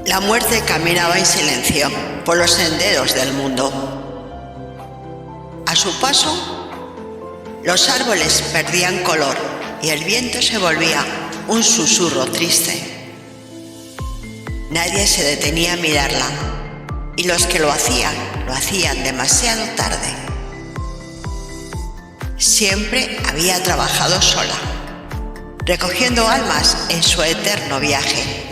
La muerte caminaba en silencio por los senderos del mundo. A su paso, los árboles perdían color y el viento se volvía un susurro triste. Nadie se detenía a mirarla y los que lo hacían demasiado tarde. Siempre había trabajado sola, recogiendo almas en su eterno viaje.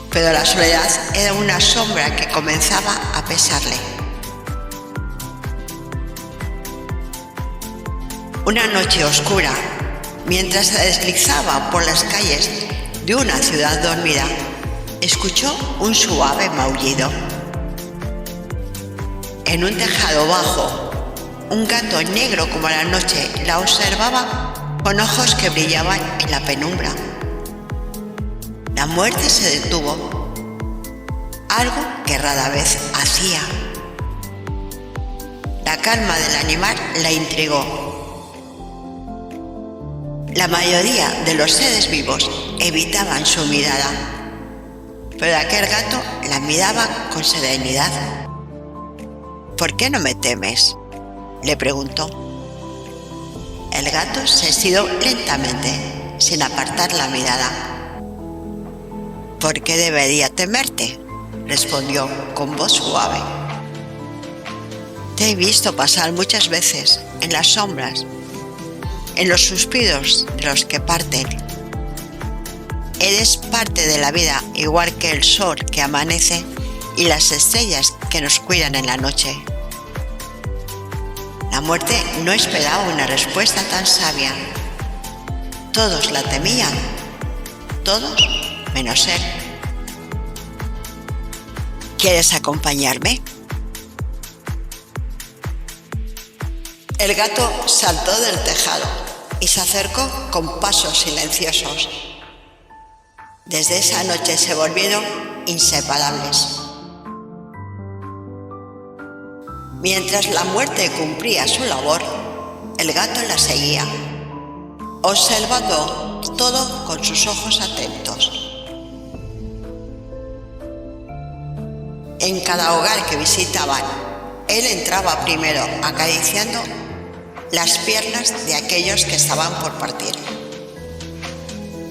Pero la soledad era una sombra que comenzaba a pesarle. Una noche oscura, mientras se deslizaba por las calles de una ciudad dormida, escuchó un suave maullido. En un tejado bajo, un gato negro como la noche la observaba con ojos que brillaban en la penumbra. La muerte se detuvo, algo que rara vez hacía. La calma del animal la intrigó. La mayoría de los seres vivos evitaban su mirada, pero aquel gato la miraba con serenidad. ¿Por qué no me temes?, le preguntó. El gato se estiró lentamente, sin apartar la mirada. ¿Por qué debería temerte?, respondió con voz suave. Te he visto pasar muchas veces en las sombras, en los suspiros de los que parten. Eres parte de la vida, igual que el sol que amanece y las estrellas que nos cuidan en la noche. La muerte no esperaba una respuesta tan sabia. Todos la temían, todos menos él. ¿Quieres acompañarme? El gato saltó del tejado y se acercó con pasos silenciosos. Desde esa noche se volvieron inseparables. Mientras la muerte cumplía su labor, el gato la seguía, observando todo con sus ojos atentos. En cada hogar que visitaban, él entraba primero acariciando las piernas de aquellos que estaban por partir.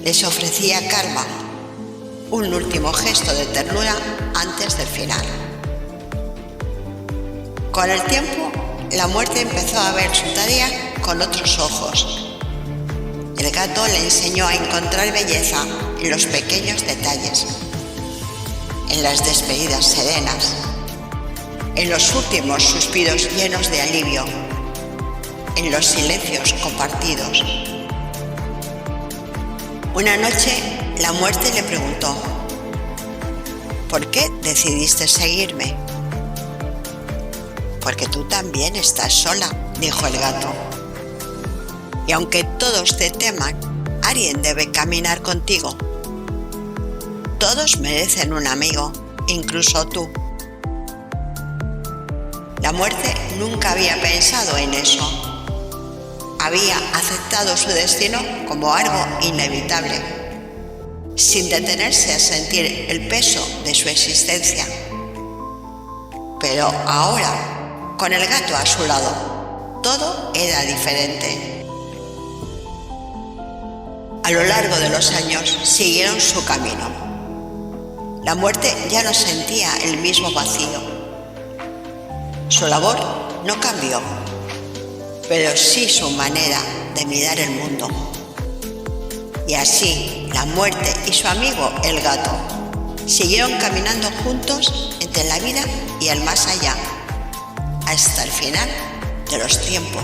Les ofrecía calma, un último gesto de ternura antes del final. Con el tiempo, la muerte empezó a ver su tarea con otros ojos. El gato le enseñó a encontrar belleza en los pequeños detalles, en las despedidas serenas, en los últimos suspiros llenos de alivio, en los silencios compartidos. Una noche, la muerte le preguntó: ¿por qué decidiste seguirme? Porque tú también estás sola, dijo el gato. Y aunque todos te teman, alguien debe caminar contigo. Todos merecen un amigo, incluso tú. La muerte nunca había pensado en eso. Había aceptado su destino como algo inevitable, sin detenerse a sentir el peso de su existencia. Pero ahora, con el gato a su lado, todo era diferente. A lo largo de los años siguieron su camino. La muerte ya no sentía el mismo vacío. Su labor no cambió, pero sí su manera de mirar el mundo. Y así, la muerte y su amigo el gato siguieron caminando juntos entre la vida y el más allá, hasta el final de los tiempos.